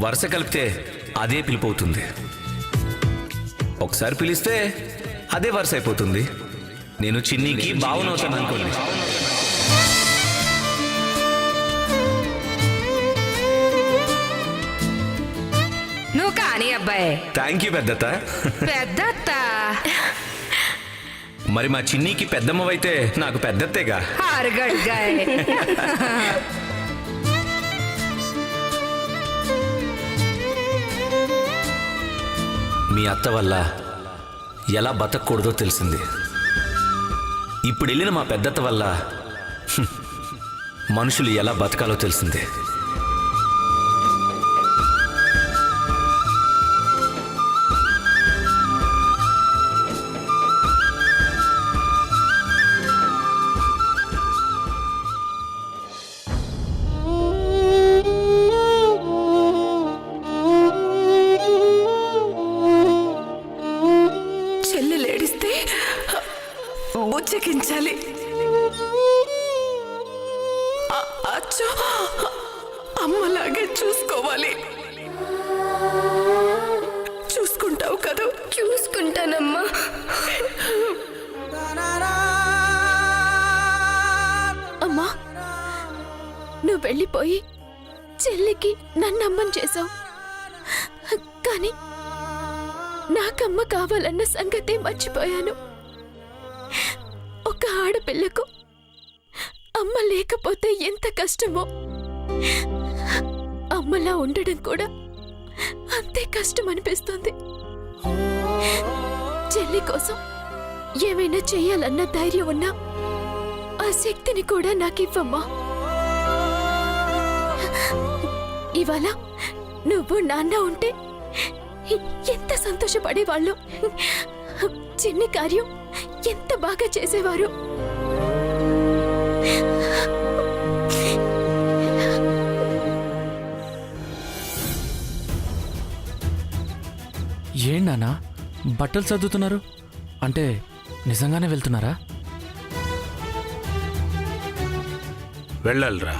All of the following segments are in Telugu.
వరుస కలిపితే అదే పిలిపోతుంది. ఒకసారి పిలిస్తే అదే వరుస అయిపోతుంది. నేను చిన్నికి బావనవుతాను అనుకోండి. నువ్వు కానీ అబ్బాయి. Thank you పెద్దత్త. పెద్దత్త మరి మా చిన్నికి పెద్దమ్మవైతే నాకు పెద్దత్తేగా. అరగడ్గాయ్. మీ అత్త వల్ల ఎలా బతకూడదో తెలిసింది. ఇప్పుడు వెళ్ళిన మా పెద్దత్త వల్ల మనుషులు ఎలా బతకాలో తెలిసింది. బుజ్జగించాలి. అచ్చో అమ్మలాగే చూసుకోవాలి. చూసుకుంటావు కదా? చూసుకుంటానమ్మా. అమ్మా, నువ్వు వెళ్ళిపోయి చెల్లికి నన్నమ్మని చేసావు. కానీ నాకమ్మ కావాలన్న సంగతే మర్చిపోయాను. ఒక ఆడపిల్లకు అమ్మ లేకపోతే ఎంత కష్టమో, అమ్మలా ఉండడం కూడా అంతే కష్టం అనిపిస్తుంది. చెల్లి కోసం ఏమైనా చెయ్యాలన్న ధైర్యం ఉన్నా ఆ శక్తిని కూడా నాకివ్వమ్మా. ఇవాళ నువ్వు నాన్న ఉంటే ఎంత సంతోషపడేవాళ్ళు, చిన్ని కార్యం ఎంత బాగా చేసేవారు. ఏంటన్నా బట్టలు సర్దుతున్నారు? అంటే నిజంగానే వెళ్తున్నారా? వెళ్ళాలిరా.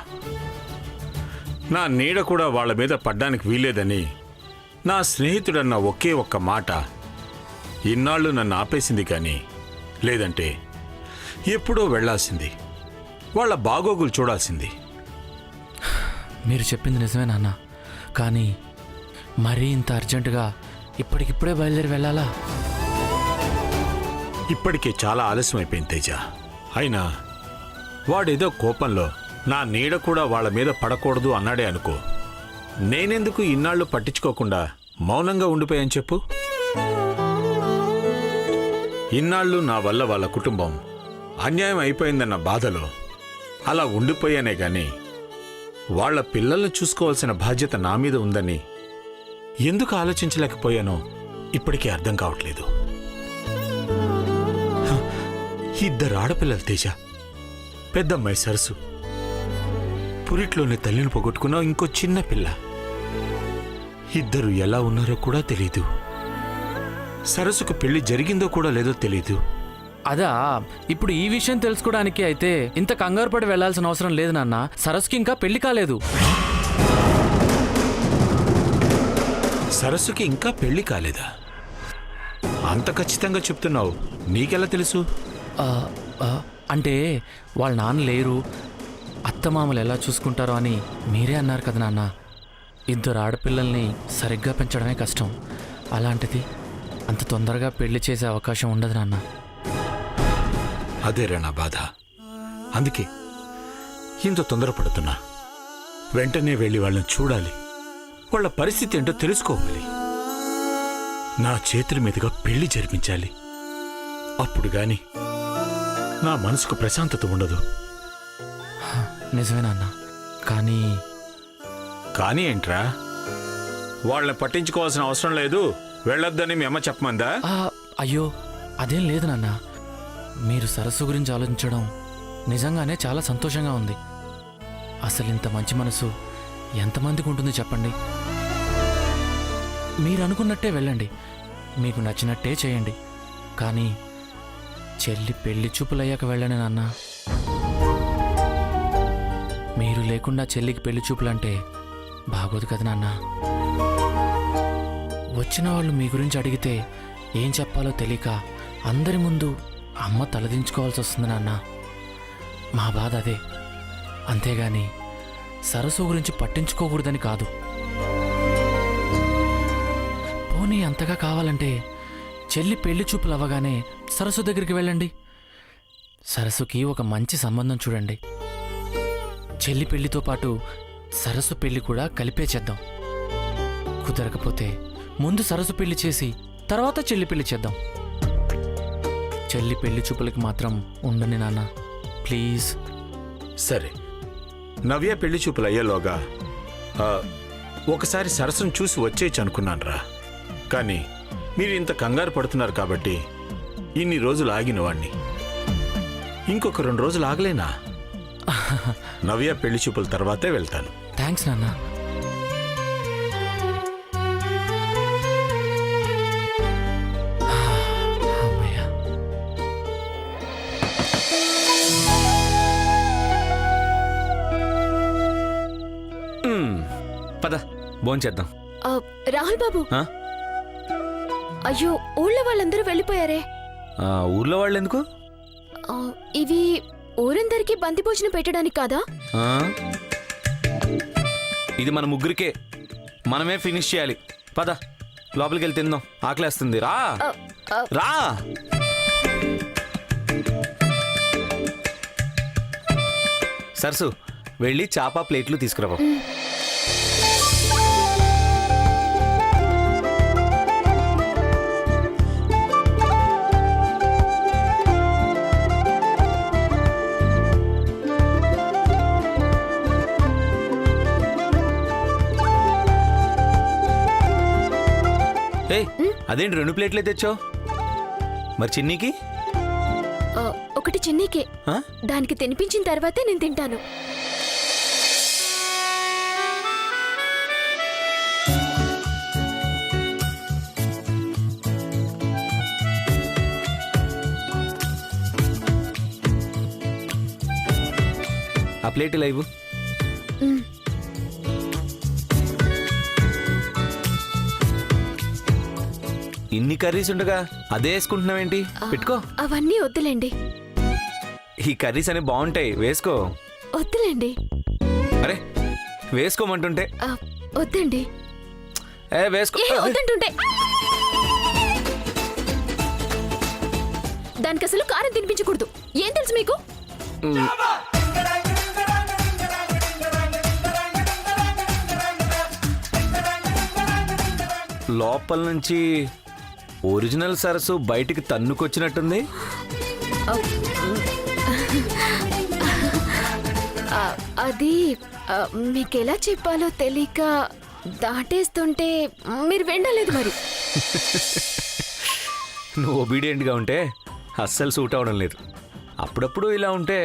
నా నీడ కూడా వాళ్ళ మీద పడ్డానికి వీలేదని నా స్నేహితుడన్న ఒకే ఒక్క మాట ఇన్నాళ్ళు నన్ను ఆపేసింది. కానీ లేదంటే ఎప్పుడో వెళ్లాల్సింది, వాళ్ళ బాగోగులు చూడాల్సింది. మీరు చెప్పింది నిజమే నాన్న. కానీ మరీ ఇంత అర్జెంటుగా ఇప్పటికిప్పుడే బయలుదేరి వెళ్ళాలా? ఇప్పటికే చాలా ఆలస్యం అయిపోయింది తేజ. అయినా వాడేదో కోపంలో నా నీడ కూడా వాళ్ళ మీద పడకూడదు అన్నాడే అనుకో. నేనెందుకు ఇన్నాళ్ళు పట్టించుకోకుండా మౌనంగా ఉండిపోయాను చెప్పు? ఇన్నాళ్ళు నా వల్ల వాళ్ళ కుటుంబం అన్యాయం అయిపోయిందన్న బాధలో అలా ఉండిపోయానే గాని వాళ్ల పిల్లల్ని చూసుకోవాల్సిన బాధ్యత నా మీద ఉందని ఎందుకు ఆలోచించలేకపోయానో ఇప్పటికీ అర్థం కావట్లేదు. ఇద్దరు ఆడపిల్లలు తేజ, పెద్దమ్మాయి సరసు, పురిట్లోనే తల్లిని పోగొట్టుకున్న ఇంకో చిన్న పిల్ల. ఇద్దరు ఎలా ఉన్నారో కూడా తెలీదు. సరస్సుకు పెళ్లి జరిగిందో కూడా లేదో తెలీదు. అదా, ఇప్పుడు ఈ విషయం తెలుసుకోవడానికి అయితే ఇంత కంగారు పడి వెళ్లాల్సిన అవసరం లేదు నాన్న. సరస్సుకి ఇంకా పెళ్లి కాలేదు. సరస్సుకి ఇంకా పెళ్లి కాలేదా? అంత ఖచ్చితంగా చెప్తున్నావు, నీకెలా తెలుసు? అంటే వాళ్ళ నాన్న లేరు, అత్తమామలు ఎలా చూసుకుంటారో అని మీరే అన్నారు కదా నాన్న. ఇద్దరు ఆడపిల్లల్ని సరిగ్గా పెంచడమే కష్టం. అలాంటిది అంత తొందరగా పెళ్లి చేసే అవకాశం ఉండదు నాన్న. అదేరా నా బాధ. అందుకే ఇంత తొందరపడుతున్నా. వెంటనే వెళ్ళి వాళ్ళని చూడాలి, వాళ్ళ పరిస్థితి ఏంటో తెలుసుకోవాలి. నా చేతుల మీదుగా పెళ్లి జరిపించాలి. అప్పుడు గాని నా మనసుకు ప్రశాంతత ఉండదు. నిజమే నాన్న. కానీ కానీ ఏంట్రా? వాళ్ళని పట్టించుకోవాల్సిన అవసరం లేదు, వెళ్ళొద్దని మీ అమ్మ చెప్పమందా? అయ్యో అదేం లేదు నాన్న. మీరు సరస్సు గురించి ఆలోచించడం నిజంగానే చాలా సంతోషంగా ఉంది. అసలు ఇంత మంచి మనసు ఎంతమందికి ఉంటుంది చెప్పండి. మీరు అనుకున్నట్టే వెళ్ళండి, మీకు నచ్చినట్టే చేయండి. కానీ చెల్లి పెళ్లి చూపులయ్యాక వెళ్ళండి నాన్న. మీరు లేకుండా చెల్లికి పెళ్లి చూపులంటే బాగోదు కదా నాన్న. వచ్చిన వాళ్ళు మీ గురించి అడిగితే ఏం చెప్పాలో తెలియక అందరి ముందు అమ్మ తలదించుకోవాల్సి వస్తుంది నాన్న. మా బాధ అదే, అంతేగాని సరస్సు గురించి పట్టించుకోకూడదని కాదు. పోనీ అంతగా కావాలంటే చెల్లి పెళ్లి చూపులు అవ్వగానే సరస్సు దగ్గరికి వెళ్ళండి. సరస్సుకి ఒక మంచి సంబంధం చూడండి. చెల్లి పెళ్లితో పాటు సరస్సు పెళ్లి కూడా కలిపే చేద్దాం. కుదరకపోతే ముందు సరస్సు పెళ్లి చేసి తర్వాత చెల్లి పెళ్లి చేద్దాం. చెల్లి పెళ్లి చూపులకి మాత్రం ఉండని నాన్న, ప్లీజ్. సరే, నవ్య పెళ్లి చూపులు అయ్యేలోగా ఒకసారి సరస్సును చూసి వచ్చేయచ్చు అనుకున్నానురా. కానీ మీరు ఇంత కంగారు పడుతున్నారు కాబట్టి ఇన్ని రోజులు ఆగిన వాణ్ణి. ఇంకొక 2 రోజులు ఆగలేనా? నవ్య పెళ్లి చూపుల తర్వాతే వెళ్తాను. థ్యాంక్స్ నాన్న. అమ్మయ్య. పద భోంచేద్దాం. రాహుల్ బాబు, ఆ? అయ్యో ఊళ్ళో వాళ్ళందరూ వెళ్ళిపోయారే. ఊర్లో వాళ్ళు ఎందుకు? ఇవి ఊరందరికీ బంతి భోజనం పెట్టడానికి కాదా? ఆ? ఇది మన ముగ్గురికే, మనమే ఫినిష్ చేయాలి. పద లోపలికి వెళ్ళి తిందాం, ఆకలేస్తుంది. రా రా. సరసు వెళ్ళి చాప ప్లేట్లు తీసుకురావు. అదేంటి 2 ప్లేట్లే తెచ్చావు? మరి చిన్నీకి? ఒకటి చిన్నీకే, ఆ? దానికి తినిపించిన తర్వాతే నేను తింటాను. ఆ ప్లేట్ ఇలా ఇవ్వు. ఇన్ని కర్రీస్ ఉండగా అదే వేసుకుంటున్నావేంటి? పెట్టుకో. అవన్నీ వద్దులేండి. ఈ కర్రీస్ అని బాగుంటాయి, వేసుకో. వద్దులేండి. అరే వేసుకోమంటుంటే. వద్దండి. వేసుకో. వద్దంటుంటే దానికి అసలు కారం తినిపించకూడదు. ఏం తెలుసు మీకు? లోపల నుంచి ఒరిజినల్ సరస్సు బయటికి తన్నుకొచ్చినట్టుంది. అది మీకెలా చెప్పాలో తెలియక దాటేస్తుంటే మీరు వినలేదు. మరి నువ్వు ఒబీడియంట్గా ఉంటే అస్సలు సూట్ అవడం లేదు. అప్పుడప్పుడు ఇలా ఉంటే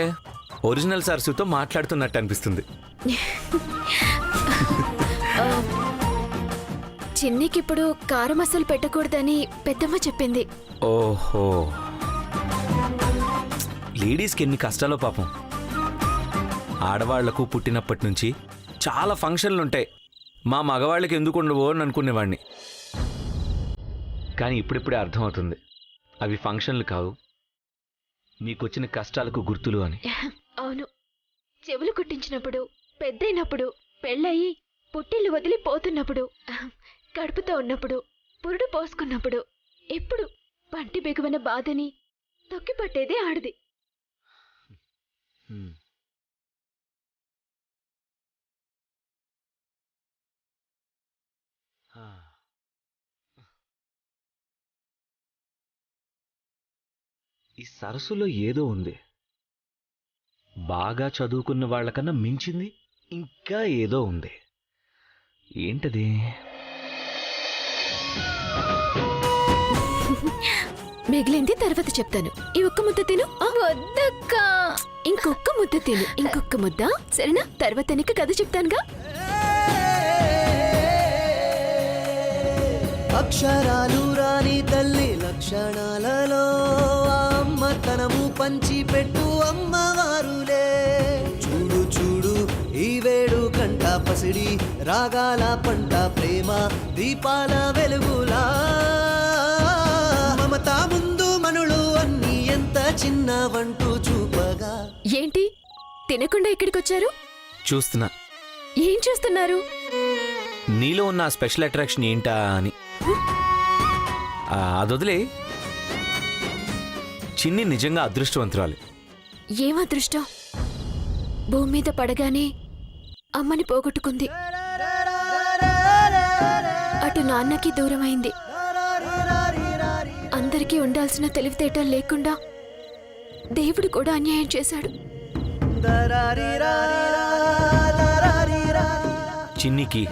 ఒరిజినల్ సరస్సుతో మాట్లాడుతున్నట్టు అనిపిస్తుంది. చిన్నికిప్పుడు కారం అస్సలు పెట్టకూడదని పెద్దమ్మ చెప్పింది. ఓహో, లేడీస్కి ఎన్ని కష్టాలో పాపం. ఆడవాళ్లకు పుట్టినప్పటి నుంచి చాలా ఫంక్షన్లుంటాయి. మా మగవాళ్ళకి ఎందుకు ఉండవో అని అనుకునేవాడిని. కానీ ఇప్పుడిప్పుడే అర్థమవుతుంది, అవి ఫంక్షన్లు కావు, మీకొచ్చిన కష్టాలకు గుర్తులు అని. అవును, చెవులు కుట్టించినప్పుడు, పెద్దయినప్పుడు, పెళ్ళయి పుట్టిల్లు వదిలి పోతున్నప్పుడు, కడుపుతో ఉన్నప్పుడు, పురుడు పోసుకున్నప్పుడు, ఎప్పుడు పంటి బిగువన బాధని తొక్కిపట్టేదే ఆడది. ఈ సరస్సులో ఏదో ఉంది. బాగా చదువుకున్న వాళ్ళకన్నా మించింది ఇంకా ఏదో ఉంది. ఏంటది? మిగిలింది తర్వాత చెప్తాను. ఈ ఒక్క ముద్ద తిను. వద్దక్క, ఇంకొక్క ముద్ద తిను. ఇంకొక్క ముద్ద, సరేనా? తర్వాత నీకు కథ చెప్తానుగా. అక్షరాలు రాని తల్లి లక్షణాలలో అమ్మతనము పంచి పెట్టు అమ్మవారులే. చూడు చూడు ఈ వేడు కంట పసి పసిడి రాగాల పంట ప్రేమ దీపాల వెలుగులా మమతా ముందు మనులు అన్ని ఎంత చిన్నవంటూ చూపగా. ఏంటి తినకుండా ఇక్కడికి వచ్చారు? చూస్తున్నా ఏం చూస్తున్నారు? నీలో ఉన్న ఆ స్పెషల్ అట్రాక్షన్ ఏంటా అని. అదొదిలే, చిన్ని నిజంగా అదృష్టవంతురాలు. ఏం అదృష్టం? భూమి మీద పడగానే అమ్మని పోగొట్టుకుంది, అటు నాన్నకి దూరమైంది. అందరికీ ఉండాల్సిన తెలివితేటలు లేకుండా దేవుడు కూడా అన్యాయం చేశాడు. చిన్నికి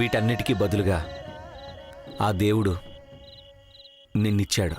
వీటన్నిటికీ బదులుగా ఆ దేవుడు నిన్నిచ్చాడు.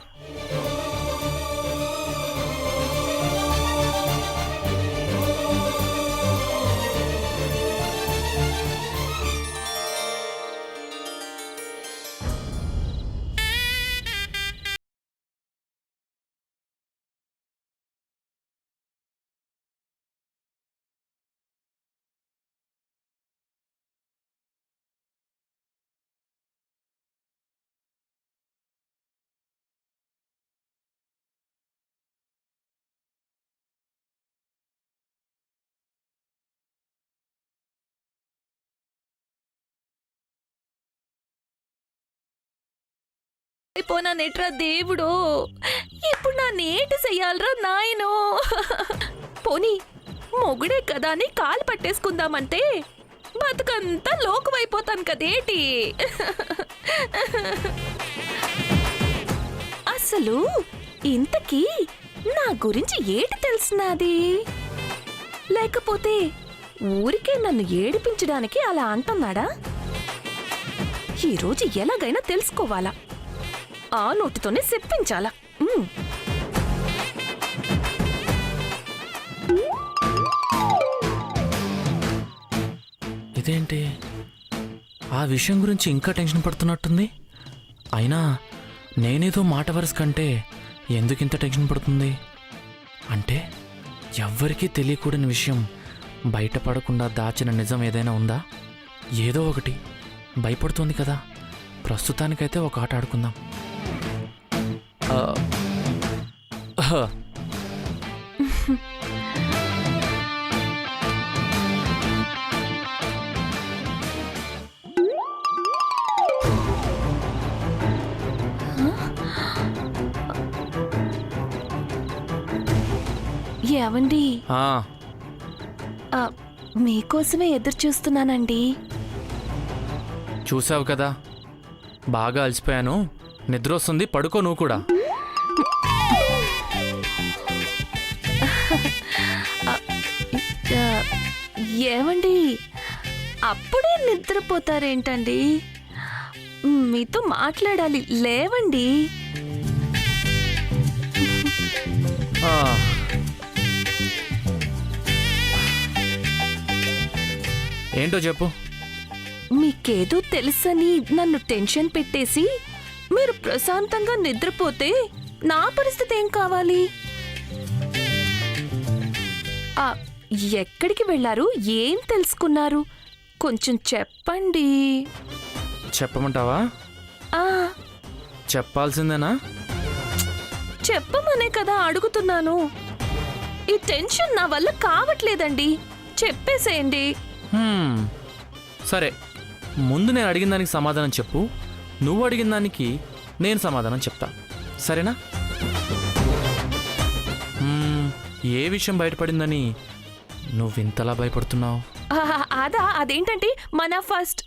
పోనా నెట్రా దేవుడో, ఇప్పుడు నా నేటి చెయ్యాలరా నాయనో. పోనీ మొగుడే కదా అని కాలు పట్టేసుకుందామంటే బతుకంతా లోకువైపోతాను కదేటి. అసలు ఇంతకీ నా గురించి ఏటి తెలిసినది? లేకపోతే ఊరికే నన్ను ఏడిపించడానికి అలా అంటున్నాడా? ఈరోజు ఎలాగైనా తెలుసుకోవాలా, ఆ నోటితోనే చెప్పించాలా. ఇదేంటి, ఆ విషయం గురించి ఇంకా టెన్షన్ పడుతున్నట్టుంది. అయినా నేనేదో మాట వరుస కంటే ఎందుకింత టెన్షన్ పడుతుంది? అంటే ఎవ్వరికీ తెలియకూడని విషయం బయటపడకుండా దాచిన నిజం ఏదైనా ఉందా? ఏదో ఒకటి భయపడుతోంది కదా. ప్రస్తుతానికైతే ఒక ఆట ఆడుకుందాం. ఏవండి, ఆ, మీకోసమే ఎదురు చూస్తున్నానండి. చూసావు కదా, బాగా అలసిపోయాను, నిద్ర వస్తుంది, పడుకో నువ్వు కూడా. ఏవండి, అప్పుడే నిద్రపోతారేంటండి? మీతో మాట్లాడాలి, లేవండి. ఏంటో చెప్పు. మీకేదో తెలుసని నన్ను టెన్షన్ పెట్టేసి మీరు ప్రశాంతంగా నిద్రపోతే నా పరిస్థితి ఏం కావాలి? ఎక్కడికి వెళ్ళారు? ఏం తెలుసుకున్నారు? కొంచెం చెప్పండి. చెప్పమంటావా? ఆ, చెప్పాల్సిందేనా? చెప్పమనే కదా అడుగుతున్నాను. ఈ టెన్షన్ నా వల్ల కావట్లేదండి, చెప్పేసేయండి. సరే, ముందు నేను అడిగిన దానికి సమాధానం చెప్పు, నువ్వు అడిగిన దానికి నేను సమాధానం చెప్తా, సరేనా? ఏ విషయం బయటపడిందని నువ్వు ఇంతలా భయపడుతున్నావు? అదేంటంటే మన ఫస్ట్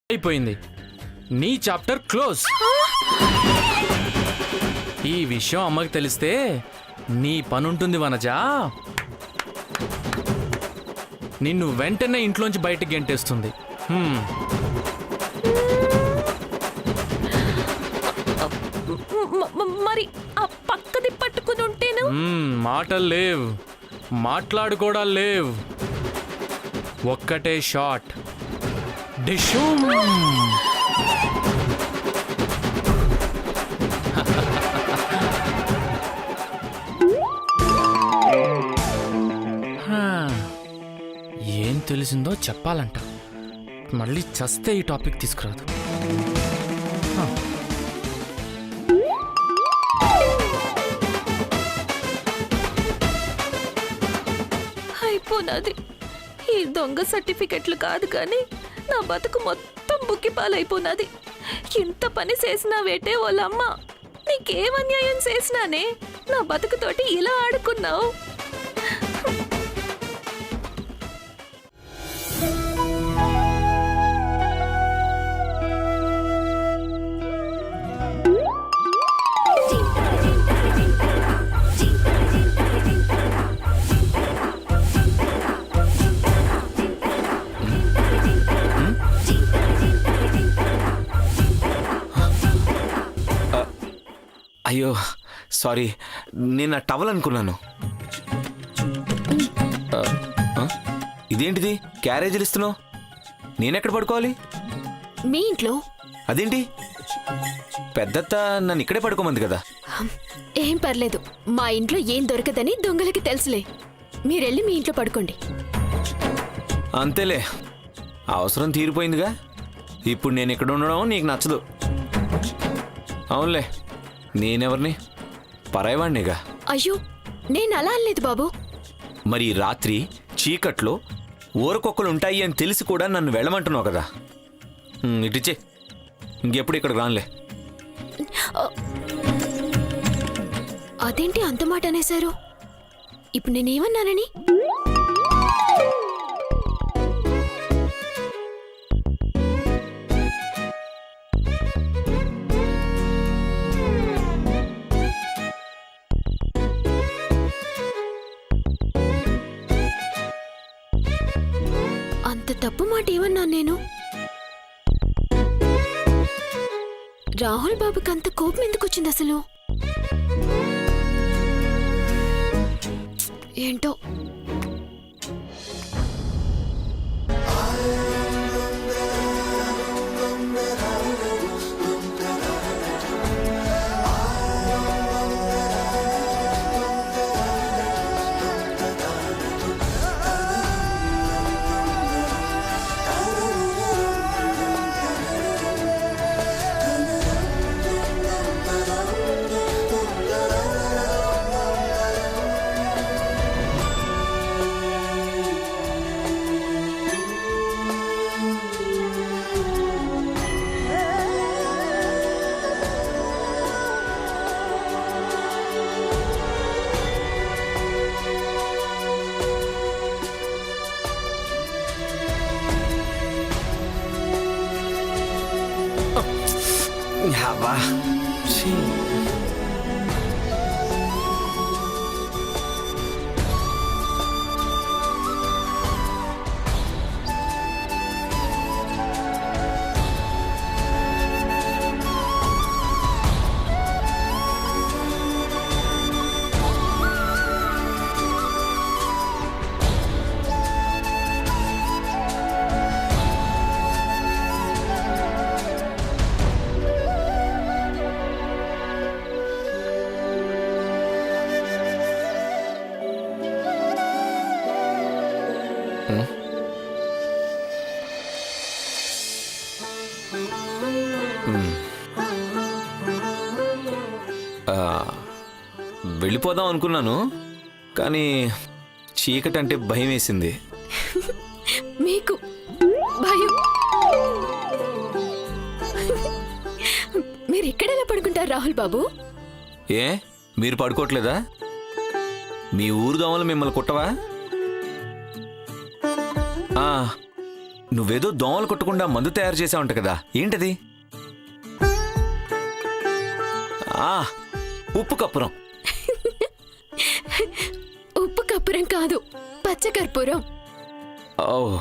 అయిపోయింది, నీ చాప్టర్ క్లోజ్. ఈ విషయం అమ్మకి తెలిస్తే నీ పనుంటుంది వనజా. నిన్ను వెంటనే ఇంట్లోంచి బయటికి గెంటేస్తుంది. మరి ఆ పక్కది పట్టుకుని ఉంటేను మాటలు లేవు, మాట్లాడుకోవడాలు లేవు. ఒక్కటే షాట్. డిషూమ్. ఏం తెలిసిందో చెప్పాలంట. మళ్ళీ చస్తే ఈ టాపిక్ తీసుకురాదు. అయిపోనాది. ఈ దొంగ సర్టిఫికెట్లు కాదు కానీ నా బతుకు మొత్తం బుక్కి పాలైపోనాది. ఇంత పని చేసినావేటే వాళ్ళమ్మ, నీకేం అన్యాయం చేసినానే నా బతుకుతోటి ఇలా ఆడుకున్నావు? అయ్యో సారీ, నేను ఆ టవల్ అనుకున్నాను. ఇదేంటిది క్యారేజీలు ఇస్తున్నావు? నేనెక్కడ పడుకోవాలి? మీ ఇంట్లో. అదేంటి పెద్దత్త నన్ను ఇక్కడే పడుకోమంది కదా. ఏం పర్లేదు, మా ఇంట్లో ఏం దొరకదని దొంగలకి తెలుసులే. మీరెళ్ళి మీ ఇంట్లో పడుకోండి. అంతేలే, అవసరం తీరిపోయిందిగా. ఇప్పుడు నేను ఇక్కడ ఉండడం నీకు నచ్చదు. అవునులే, నేనెవరిని? పరాయవాణ్ణిగా. అయ్యో, నేను అలా అనలేదు బాబు. మరి రాత్రి చీకట్లో ఊరకొక్కలు ఉంటాయి అని తెలిసి కూడా నన్ను వెళ్ళమంటున్నావు కదా. ఇటిచ్చే, ఇంకెప్పుడు ఇక్కడికి రానులే. అదేంటి అంత మాట అనేశారు? ఇప్పుడు నేనేమన్నానని? అంత తప్పు మాట ఏమన్నా నేను? రాహుల్ బాబుకి అంత కోపం ఎందుకు వచ్చింది అసలు? ఏంటో. అబ్బా, ఛీ. వెళ్ళిపోదాం అనుకున్నాను, కానీ చీకటి అంటే భయం వేసింది. మీకు భయం? మీరు ఎక్కడెలా పడుకుంటారు రాహుల్ బాబు? ఏ, మీరు పడుకోవట్లేదా? మీ ఊరు దోమలు మిమ్మల్ని కుట్టవా? నువ్వేదో దోమలు కొట్టకుండా మందు తయారు చేసావంట కదా, ఏంటది? ఉప్పు కప్పురం. ఉప్పు కప్పురం కాదు, పచ్చ కర్పూరం. ఓ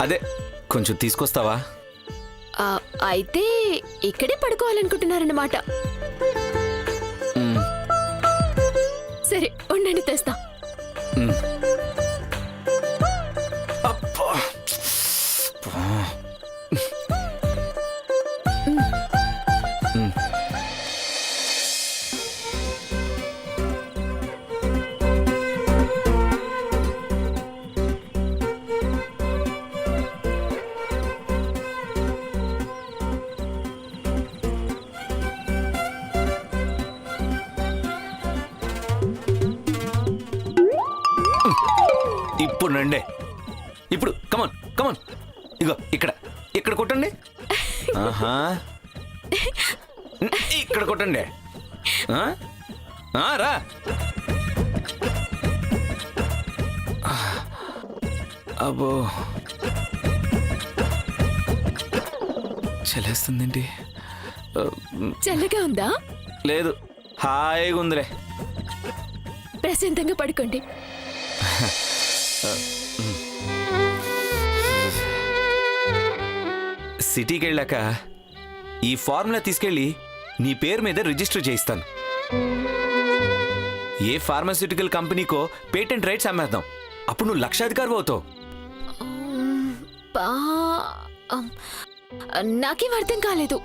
అదే కొంచెం తీసుకొస్తావా? అయితే ఇక్కడే పడుకోవాలనుకుంటున్నారన్నమాట. సరే ఉండండి, తెస్తా. అబ్బా. ఇప్పుడు రండి, ఇప్పుడు కమాన్ కమాన్, ఇగో ఇక్కడ ఇక్కడ కొట్టండి. ఆహా, ఇక్కడ కొట్టండి. రా. అబ్బో చలేస్తుందేంటి? చల్లగా ఉందా? లేదు, హాయిగా ఉందిలే. ప్రశాంతంగా పడుకోండి. సిటీకి వెళ్ళాక ఈ ఫార్ములా తీసుకెళ్ళి నీ పేరు మీద రిజిస్టర్ చేయిస్తాను. ఏ ఫార్మాస్యూటికల్ కంపెనీకో పేటెంట్ రైట్స్ అమ్మేద్దాం. అప్పుడు నువ్వు లక్షాధికారి అవుతావు. నాకేం అర్థం కాలేదు.